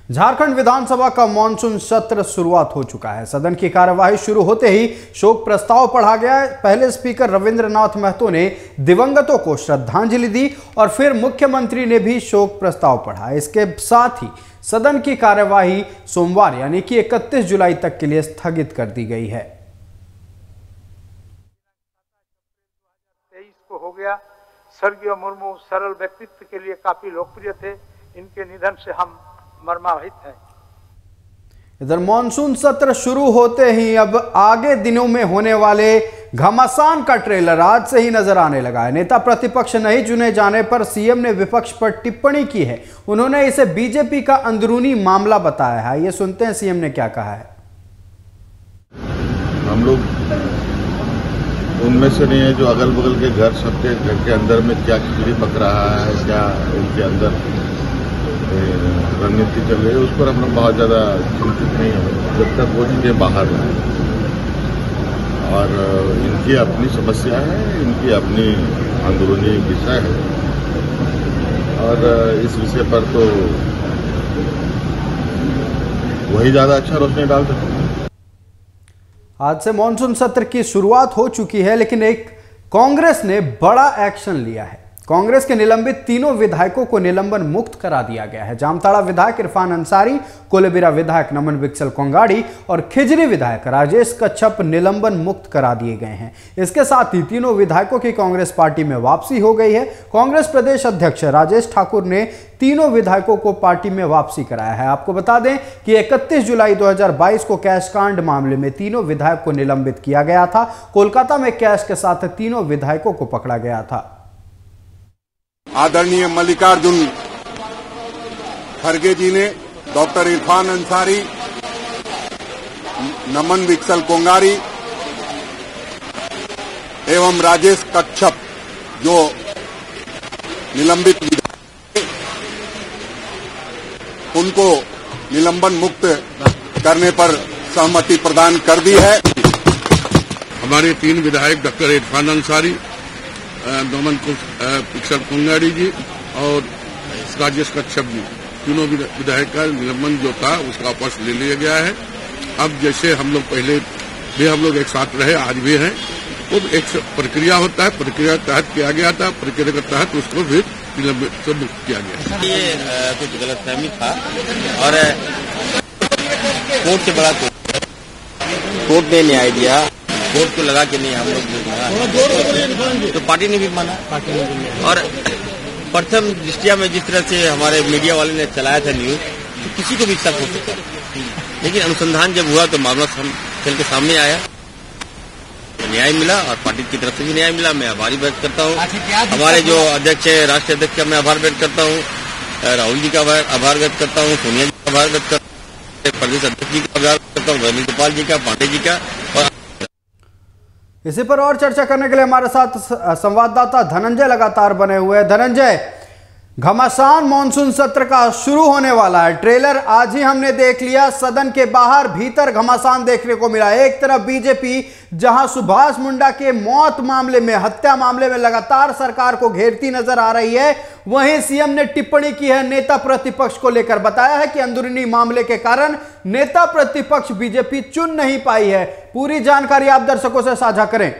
झारखंड विधानसभा का मानसून सत्र शुरुआत हो चुका है। सदन की कार्यवाही शुरू होते ही शोक प्रस्ताव पढ़ा गया। पहले स्पीकर रविंद्रनाथ महतो ने दिवंगतों को श्रद्धांजलि दी और फिर मुख्यमंत्री ने भी शोक प्रस्ताव पढ़ा। इसके साथ ही सदन की कार्यवाही सोमवार यानी कि 31 जुलाई तक के लिए स्थगित कर दी गई है। 23 को हो गया। स्वर्गीय मुर्मू सरल व्यक्तित्व के लिए काफी लोकप्रिय थे। इनके निधन से हम मर्माहत है। इधर मानसून सत्र शुरू होते ही अब आगे दिनों में होने वाले घमासान का ट्रेलर आज से ही नजर आने लगा है। नेता प्रतिपक्ष नहीं चुने जाने पर सीएम ने विपक्ष पर टिप्पणी की है। उन्होंने इसे बीजेपी का अंदरूनी मामला बताया है। ये सुनते हैं सीएम ने क्या कहा है। हम लोग उनमें से नहीं है जो अगल बगल के घर, सबके घर के अंदर में क्या खिचड़ी पक रहा है, क्या उनके अंदर रणनीति चल रही है, उस पर हम लोग बहुत ज़्यादा चिंतित नहीं है जब तक वो चीज़ें बाहर ना आए। और इनकी अपनी समस्या है, इनकी अपनी अंदरूनी विषय है और इस विषय पर तो वही ज़्यादा अच्छा रोशनी डाल सकते हैं। आज से मानसून सत्र की शुरुआत हो चुकी है, लेकिन एक कांग्रेस ने बड़ा एक्शन लिया है। कांग्रेस के निलंबित तीनों विधायकों को निलंबन मुक्त करा दिया गया है। जामताड़ा विधायक इरफान अंसारी, कोलेबिरा विधायक नमन विक्सल कोंगाड़ी और खिजरी विधायक राजेश कच्छप निलंबन मुक्त करा दिए गए हैं। इसके साथ ही तीनों विधायकों की कांग्रेस पार्टी में वापसी हो गई है। कांग्रेस प्रदेश अध्यक्ष राजेश ठाकुर ने तीनों विधायकों को पार्टी में वापसी कराया है। आपको बता दें कि 31 जुलाई 2022 को कैश कांड मामले में तीनों विधायक को निलंबित किया गया था। कोलकाता में कैश के साथ तीनों विधायकों को पकड़ा गया था। आदरणीय मल्लिकार्जुन खड़गे जी ने डॉक्टर इरफान अंसारी, नमन विक्सल कोंगारी एवं राजेश कच्छप जो निलंबित विधायक, उनको निलंबन मुक्त करने पर सहमति प्रदान कर दी है। हमारे तीन विधायक डॉक्टर इरफान अंसारी, नमन विक्सल कोंगाड़ी जी और राजेश कच्छप जी, तीनों विधायक का निलंबन जो था उसका वापस ले लिया गया है। अब जैसे हम लोग पहले भी हम लोग एक साथ रहे, आज भी हैं, वो एक प्रक्रिया होता है, प्रक्रिया के तहत किया गया था, प्रक्रिया के तहत उसको भी निलंबित से मुक्त किया गया। ये कुछ गलतफहमी था और कोर्ट से बड़ा कोर्ट ने न्याय दिया। कोर्ट को लगा कि नहीं हम लोग तो पार्टी ने भी माना। और प्रथम दृष्टिया में जिस तरह से हमारे मीडिया वाले ने चलाया था न्यूज, तो किसी को भी शक हो सकता, लेकिन अनुसंधान जब हुआ तो मामला चल के सामने आया, न्याय मिला और पार्टी की तरफ से भी न्याय मिला। मैं आभारी व्यक्त करता हूँ। हमारे जो अध्यक्ष है, राष्ट्रीय अध्यक्ष का मैं आभार व्यक्त करता हूँ, राहुल जी का आभार व्यक्त करता हूँ, सोनिया जी का आभार व्यक्त करता हूँ, प्रदेश अध्यक्ष जी का आभार व्यक्त करता हूँ, वेणुगोपाल जी का, पांडे जी का। और इसी पर और चर्चा करने के लिए हमारे साथ संवाददाता धनंजय लगातार बने हुए हैं। धनंजय, घमासान मानसून सत्र का शुरू होने वाला है। ट्रेलर आज ही हमने देख लिया। सदन के बाहर भीतर घमासान देखने को मिला। एक तरफ बीजेपी जहां सुभाष मुंडा के मौत मामले में, हत्या मामले में लगातार सरकार को घेरती नजर आ रही है, वहीं सीएम ने टिप्पणी की है नेता प्रतिपक्ष को लेकर। बताया है कि अंदरूनी मामले के कारण नेता प्रतिपक्ष बीजेपी चुन नहीं पाई है। पूरी जानकारी आप दर्शकों से साझा करें।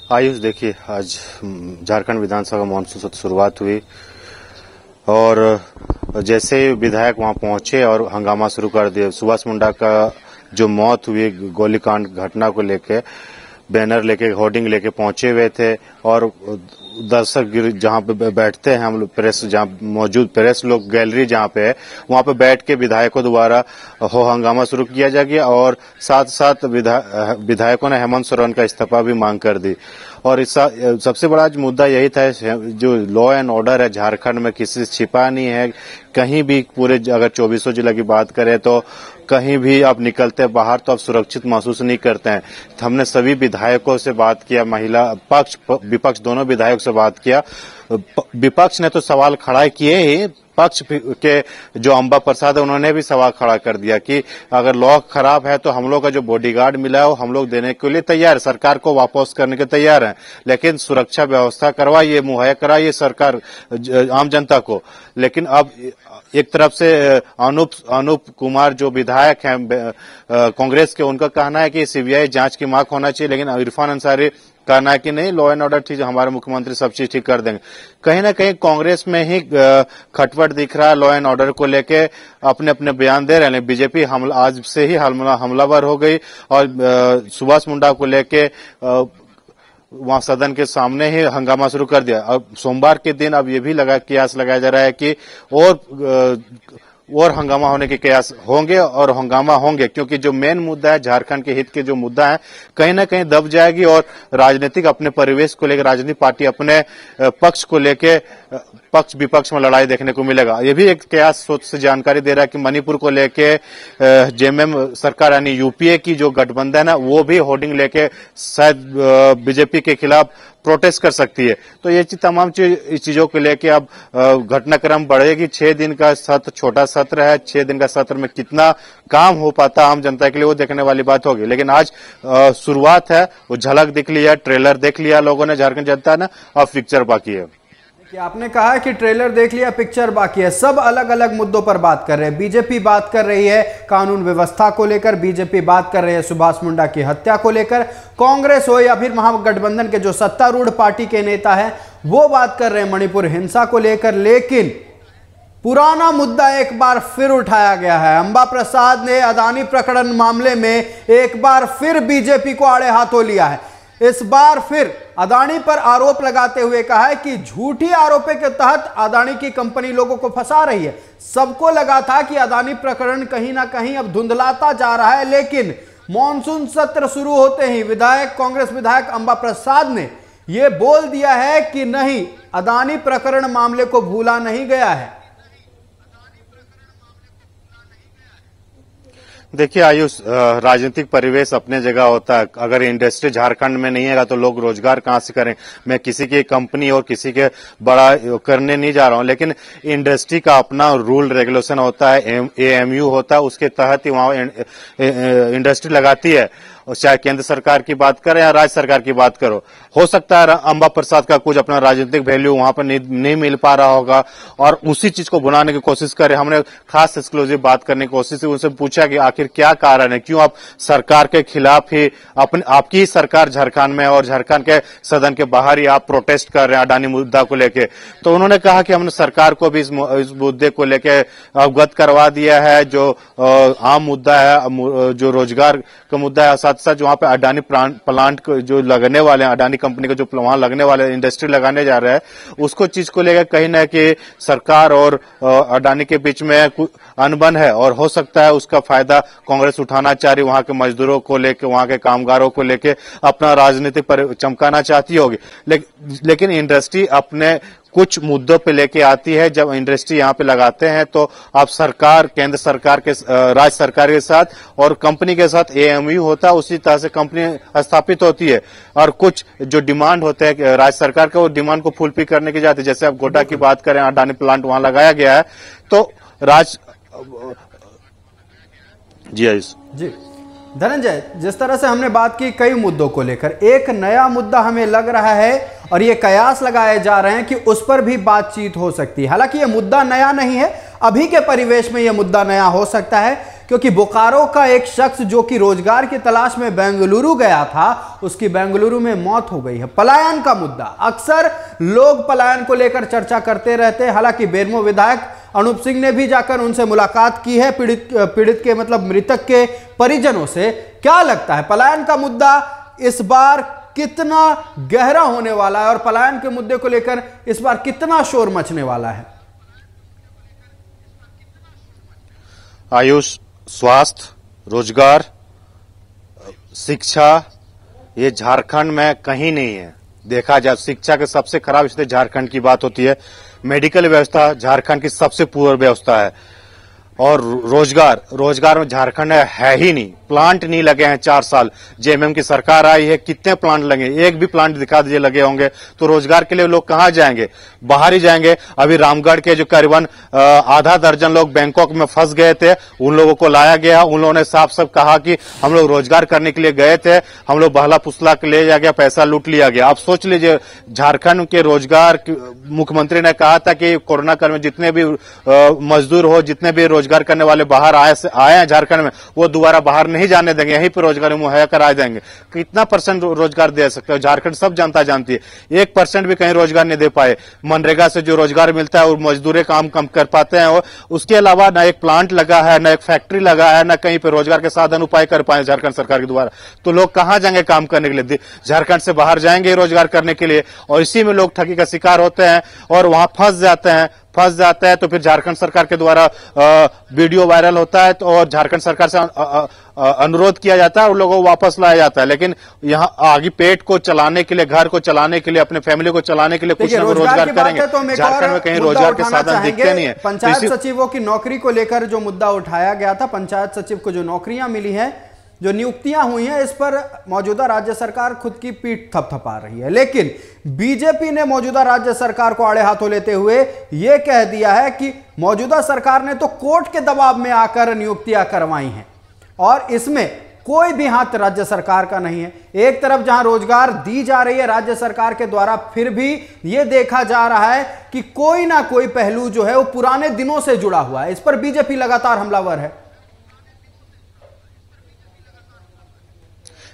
आयुष, देखिए, आज झारखंड विधानसभा मानसून सत्र शुरुआत हुई और जैसे विधायक वहां पहुंचे और हंगामा शुरू कर दिया। सुभाष मुंडा का जो मौत हुई गोलीकांड घटना को लेके बैनर लेके, होर्डिंग लेके पहुंचे हुए थे और दर्शक जहां पे बैठते हैं हम लोग, प्रेस जहां मौजूद प्रेस लोग गैलरी जहां पे है, वहां पे बैठ के विधायकों द्वारा हो हंगामा शुरू किया जा गया और साथ साथ विधायकों ने हेमंत सोरेन का इस्तीफा भी मांग कर दी। और इस सबसे बड़ा मुद्दा यही था, जो लॉ एंड ऑर्डर है झारखंड में किसी से छिपा नहीं है। कहीं भी पूरे अगर 2400 जिला की बात करें तो कहीं भी आप निकलते बाहर तो आप सुरक्षित महसूस नहीं करते हैं। हमने सभी विधायकों से बात किया, महिला पक्ष विपक्ष दोनों विधायकों से बात किया। विपक्ष ने तो सवाल खड़ा किए ही, पक्ष के जो अंबा प्रसाद है उन्होंने भी सवाल खड़ा कर दिया कि अगर लॉ खराब है तो हम लोग का जो बॉडीगार्ड मिला है वो हम लोग देने के लिए तैयार है, सरकार को वापस करने के तैयार है, लेकिन सुरक्षा व्यवस्था करवाइए, मुहैया कराइए सरकार आम जनता को। लेकिन अब एक तरफ से अनूप कुमार जो विधायक हैं कांग्रेस के, उनका कहना है कि सीबीआई जांच की मांग होना चाहिए, लेकिन इरफान अंसारी कहना है कि नहीं, लॉ एंड ऑर्डर ठीक, हमारे मुख्यमंत्री सब चीज ठीक कर देंगे। कहीं ना कहीं कांग्रेस में ही खटपट दिख रहा है लॉ एंड ऑर्डर को लेके, अपने अपने बयान दे रहे हैं। बीजेपी आज से ही हमलावर हो गई और सुभाष मुंडा को लेके वहां सदन के सामने ही हंगामा शुरू कर दिया। अब सोमवार के दिन अब ये भी कयास लगाया जा रहा है कि और हंगामा होने के कयास होंगे और हंगामा होंगे, क्योंकि जो मेन मुद्दा है झारखंड के हित के जो मुद्दा है कहीं ना कहीं दब जाएगी और राजनीतिक अपने परिवेश को लेकर राजनीतिक पार्टी अपने पक्ष को लेकर पक्ष विपक्ष में लड़ाई देखने को मिलेगा। ये भी एक कयास सोच से जानकारी दे रहा है कि मणिपुर को लेके जेएमएम सरकार यानी यूपीए की जो गठबंधन है वो भी होर्डिंग लेके शायद बीजेपी के खिलाफ प्रोटेस्ट कर सकती है। तो ये तमाम चीजों को लेके अब घटनाक्रम बढ़ेगी। 6 दिन का सत्र, छोटा सत्र है, 6 दिन का सत्र में कितना काम हो पाता आम जनता के लिए वो देखने वाली बात होगी। लेकिन आज शुरुआत है, वो झलक दिख लिया, ट्रेलर देख लिया लोगों ने, झारखंड जनता ने, अब पिक्चर बाकी है। कि आपने कहा कि ट्रेलर देख लिया, पिक्चर बाकी है। सब अलग अलग मुद्दों पर बात कर रहे हैं। बीजेपी बात कर रही है कानून व्यवस्था को लेकर, बीजेपी बात कर रही है सुभाष मुंडा की हत्या को लेकर, कांग्रेस हो या फिर महागठबंधन के जो सत्तारूढ़ पार्टी के नेता हैं वो बात कर रहे हैं मणिपुर हिंसा को लेकर। लेकिन पुराना मुद्दा एक बार फिर उठाया गया है। अंबा प्रसाद ने अदानी प्रकरण मामले में एक बार फिर बीजेपी को आड़े हाथों लिया है। इस बार फिर अदानी पर आरोप लगाते हुए कहा है कि झूठी आरोपों के तहत अदानी की कंपनी लोगों को फंसा रही है। सबको लगा था कि अदानी प्रकरण कहीं ना कहीं अब धुंधलाता जा रहा है, लेकिन मॉनसून सत्र शुरू होते ही कांग्रेस विधायक अंबा प्रसाद ने यह बोल दिया है कि नहीं, अदानी प्रकरण मामले को भूला नहीं गया है। देखिए आयुष, राजनीतिक परिवेश अपने जगह होता है। अगर इंडस्ट्री झारखंड में नहीं है तो लोग रोजगार कहां से करें। मैं किसी की कंपनी और किसी के बड़ा करने नहीं जा रहा हूं, लेकिन इंडस्ट्री का अपना रूल रेगुलेशन होता है, एएमयू होता है, उसके तहत ही वहां इंडस्ट्री लगाती है। और चाहे केंद्र सरकार की बात करें या राज्य सरकार की बात करो, हो सकता है अंबा प्रसाद का कुछ अपना राजनीतिक वैल्यू वहां पर नहीं मिल पा रहा होगा और उसी चीज को बुलाने की कोशिश करे। हमने खास एक्सक्लूसिव बात करने की कोशिश की, उनसे पूछा कि आखिर क्या कारण है, क्यों आप सरकार के खिलाफ ही आपकी सरकार झारखंड में और झारखंड के सदन के बाहर ही आप प्रोटेस्ट कर रहे हैं अडानी मुद्दा को लेके। तो उन्होंने कहा कि हमने सरकार को भी इस मुद्दे को लेके अवगत करवा दिया है, जो आम मुद्दा है, जो रोजगार का मुद्दा है, साथ जो वहां पे अडानी प्लांट जो लगने वाले हैं, अडानी कंपनी का जो वहां लगने वाले इंडस्ट्री लगाने जा रहे हैं, उसको चीज को लेकर कहीं ना कि सरकार और अडानी के बीच में अनबन है और हो सकता है उसका फायदा कांग्रेस उठाना चाह रही, वहां के मजदूरों को लेकर, वहां के कामगारों को लेकर अपना राजनीति पर चमकाना चाहती होगी। लेकिन इंडस्ट्री अपने कुछ मुद्दों पे लेके आती है। जब इंडस्ट्री यहाँ पे लगाते हैं तो आप सरकार, केंद्र सरकार के, राज्य सरकार के साथ और कंपनी के साथ एएमयू होता है, उसी तरह से कंपनी स्थापित होती है और कुछ जो डिमांड होते हैं राज्य सरकार के, वो डिमांड को फुलफिल करने की जाती है। जैसे आप गोड्डा की बात करें, अडानी प्लांट वहां लगाया गया है, तो जी धनंजय, जिस तरह से हमने बात की कई मुद्दों को लेकर, एक नया मुद्दा हमें लग रहा है और ये कयास लगाए जा रहे हैं कि उस पर भी बातचीत हो सकती है। हालांकि ये मुद्दा नया नहीं है, अभी के परिवेश में यह मुद्दा नया हो सकता है, क्योंकि बोकारो का एक शख्स जो कि रोजगार की तलाश में बेंगलुरु गया था, उसकी बेंगलुरु में मौत हो गई है। पलायन का मुद्दा, अक्सर लोग पलायन को लेकर चर्चा करते रहते हैं। हालांकि बेरमो विधायक अनूप सिंह ने भी जाकर उनसे मुलाकात की है, पीड़ित के मतलब मृतक के परिजनों से। क्या लगता है पलायन का मुद्दा इस बार कितना गहरा होने वाला है और पलायन के मुद्दे को लेकर इस बार कितना शोर मचने वाला है? आयुष, स्वास्थ्य, रोजगार, शिक्षा, ये झारखंड में कहीं नहीं है। देखा जाए शिक्षा के सबसे खराब स्थिति झारखंड की बात होती है। मेडिकल व्यवस्था झारखंड की सबसे पुअर व्यवस्था है। और रोजगार में झारखंड है ही नहीं, प्लांट नहीं लगे हैं 4 साल। जेएमएम की सरकार आई है, कितने प्लांट लगे? एक भी प्लांट दिखा दीजिए लगे होंगे। तो रोजगार के लिए लोग कहां जाएंगे? बाहर ही जाएंगे। अभी रामगढ़ के जो करीबन आधा दर्जन लोग बैंकॉक में फंस गए थे, उन लोगों को लाया गया। उन लोगों ने साफ साफ कहा कि हम लोग रोजगार करने के लिए गए थे, हम लोग बहला फुसला के ले जा गया, पैसा लूट लिया गया। अब सोच लीजिए, झारखंड के रोजगार मुख्यमंत्री ने कहा था कि कोरोना काल में जितने भी मजदूर हो, जितने भी रोजगार करने वाले बाहर आए हैं झारखंड में, वो दोबारा बाहर नहीं जाने देंगे, यहीं पर रोजगार मुहैया करा देंगे। कितना % रोजगार दे सकते हो? झारखंड सब जनता जानती है, 1% भी कहीं रोजगार नहीं दे पाए। मनरेगा से जो रोजगार मिलता है वो मजदूर काम कम कर पाते हैं। उसके अलावा न एक प्लांट लगा है, न एक फैक्ट्री लगा है, न कहीं पर रोजगार के साधन उपाय कर पाए झारखंड सरकार के द्वारा। तो लोग कहां जाएंगे काम करने के लिए? झारखंड से बाहर जाएंगे रोजगार करने के लिए, और इसी में लोग ठगी का शिकार होते हैं और वहां फंस जाते हैं। तो फिर झारखंड सरकार के द्वारा वीडियो वायरल होता है, तो और झारखंड सरकार से अनुरोध किया जाता है और लोगों को वापस लाया जाता है। लेकिन यहाँ आगे पेट को चलाने के लिए, घर को चलाने के लिए, अपने फैमिली को चलाने के लिए कुछ न कुछ रोजगार करेंगे। झारखंड में कहीं रोजगार के साधन दिखते नहीं है। पंचायत सचिवों की नौकरी को लेकर जो मुद्दा उठाया गया था, पंचायत सचिव को जो नौकरियां मिली हैं, जो नियुक्तियां हुई हैं, इस पर मौजूदा राज्य सरकार खुद की पीठ थपथपा रही है। लेकिन बीजेपी ने मौजूदा राज्य सरकार को आड़े हाथों लेते हुए यह कह दिया है कि मौजूदा सरकार ने तो कोर्ट के दबाव में आकर नियुक्तियां करवाई हैं और इसमें कोई भी हाथ राज्य सरकार का नहीं है। एक तरफ जहां रोजगार दी जा रही है राज्य सरकार के द्वारा, फिर भी यह देखा जा रहा है कि कोई ना कोई पहलू जो है वो पुराने दिनों से जुड़ा हुआ है। इस पर बीजेपी लगातार हमलावर है।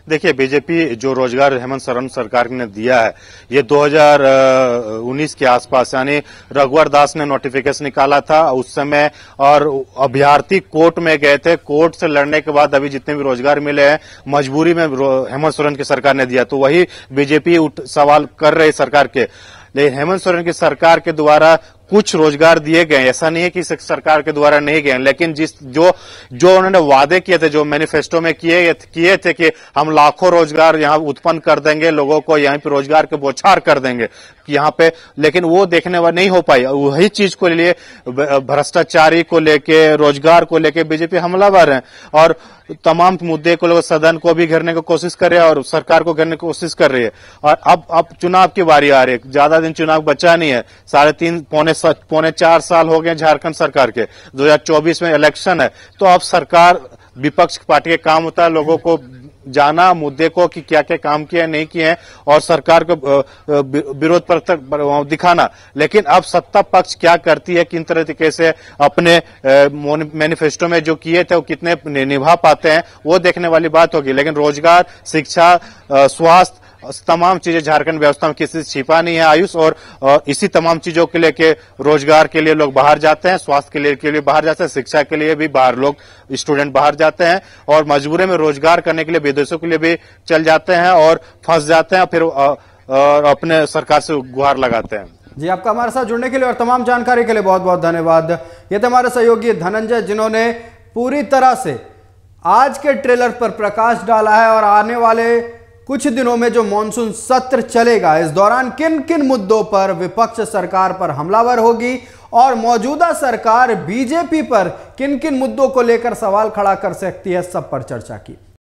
देखिए, बीजेपी जो रोजगार हेमंत सोरेन सरकार ने दिया है, ये 2019 के आसपास, यानी रघुवर दास ने नोटिफिकेशन निकाला था उस समय, और अभ्यर्थी कोर्ट में गए थे। कोर्ट से लड़ने के बाद अभी जितने भी रोजगार मिले हैं, मजबूरी में हेमंत सोरेन की सरकार ने दिया। तो वही बीजेपी सवाल कर रही सरकार के। लेकिन हेमंत सोरेन की सरकार के द्वारा कुछ रोजगार दिए गए, ऐसा नहीं है कि सरकार के द्वारा नहीं गए, लेकिन जो उन्होंने वादे किए थे, जो मैनिफेस्टो में किए थे कि हम लाखों रोजगार यहां उत्पन्न कर देंगे, लोगों को यहीं पे रोजगार के बौछार कर देंगे यहां पे, लेकिन वो देखने वाला नहीं हो पाई। वही चीज को लिए भ्रष्टाचारी को लेके, रोजगार को लेके बीजेपी हमलावर है और तमाम मुद्दे को सदन को भी घेरने की कोशिश कर रहे हैं और सरकार को घेरने की कोशिश कर रही है। और अब चुनाव की बारी आ रही है, ज्यादा दिन चुनाव बचा नहीं है, 3.5 पौने 4 साल हो गए झारखंड सरकार के। 2024 में इलेक्शन है, तो अब सरकार, विपक्ष पार्टी का काम होता है लोगों को जाना मुद्दे को कि क्या क्या काम किए नहीं किए हैं और सरकार को विरोध पर दिखाना। लेकिन अब सत्ता पक्ष क्या करती है, किन तरीके से अपने मैनिफेस्टो में जो किए थे वो कितने निभा पाते हैं, वो देखने वाली बात होगी। लेकिन रोजगार, शिक्षा, स्वास्थ्य, तमाम चीजें झारखंड व्यवस्था में किसी से छिपा नहीं है आयुष, और इसी तमाम चीजों के लेके रोजगार के लिए लोग बाहर जाते हैं, स्वास्थ्य के लिए बाहर जाते हैं, शिक्षा के लिए भी बाहर लोग स्टूडेंट बाहर जाते हैं और मजबूरी में रोजगार करने के लिए विदेशों के लिए भी चल जाते हैं और फंस जाते हैं, फिर और अपने सरकार से गुहार लगाते हैं। जी, आपका हमारे साथ जुड़ने के लिए और तमाम जानकारी के लिए बहुत बहुत धन्यवाद। ये थे हमारे सहयोगी धनंजय, जिन्होंने पूरी तरह से आज के ट्रेलर पर प्रकाश डाला है और आने वाले कुछ दिनों में जो मॉनसून सत्र चलेगा, इस दौरान किन किन मुद्दों पर विपक्ष सरकार पर हमलावर होगी और मौजूदा सरकार बीजेपी पर किन किन मुद्दों को लेकर सवाल खड़ा कर सकती है, सब पर चर्चा की।